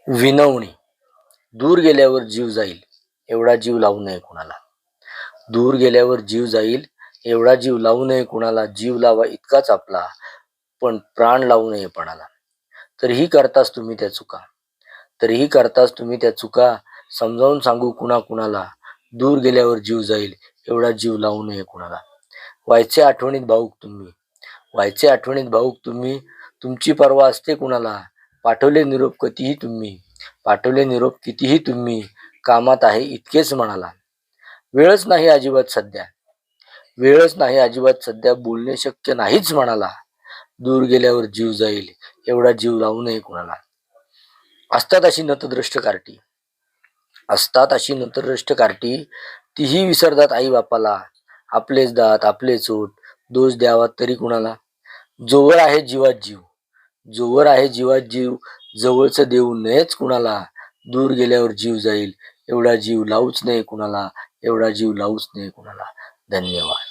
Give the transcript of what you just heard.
विनवणी. दूर गेल्यावर जीव जाईल एवढा जीव लावू नये कुणाला. दूर गेल्यावर जीव जाईल एवढा जीव लावू नये कुणाला. जीव लावा इतकाच आपला, पण प्राण लावू नये पणाला. तरीही करताच तुम्ही त्या चुका, तरीही करताच तुम्ही त्या चुका. समजावून सांगू कुणा कुणाला. दूर गेल्यावर जीव जाईल एवढा जीव लावू नये कुणाला. व्हायचे आठवणीत भाऊक तुम्ही, व्हायचे आठवणीत भाऊक तुम्ही. तुमची पर्वा असते कुणाला. पाठवले निरोप कितीही तुम्ही, पाठवले निरोप कितीही तुम्ही. कामात आहे इतकेच म्हणाला. वेळच नाही अजिबात सध्या, वेळच नाही अजिबात सध्या. बोलणे शक्य नाहीच म्हणाला. दूर गेल्यावर जीव जाईल एवढा जीव लावू नये कुणाला. असतात अशी नतद्रष्ट कार्टी, असतात अशी नतद्रष्ट कार्टी. तीही विसरतात आई बापाला. आपलेच दात आपलेच ओठ, दोष द्यावा तरी कुणाला. जोवर आहे जीवात जीव, जोवर आहे जीवात जीव. जवळचं देऊ नयेच कुणाला. दूर गेल्यावर जीव जाईल एवढा जीव लावूच नये कुणाला, एवढा जीव लावूच नये कुणाला. धन्यवाद.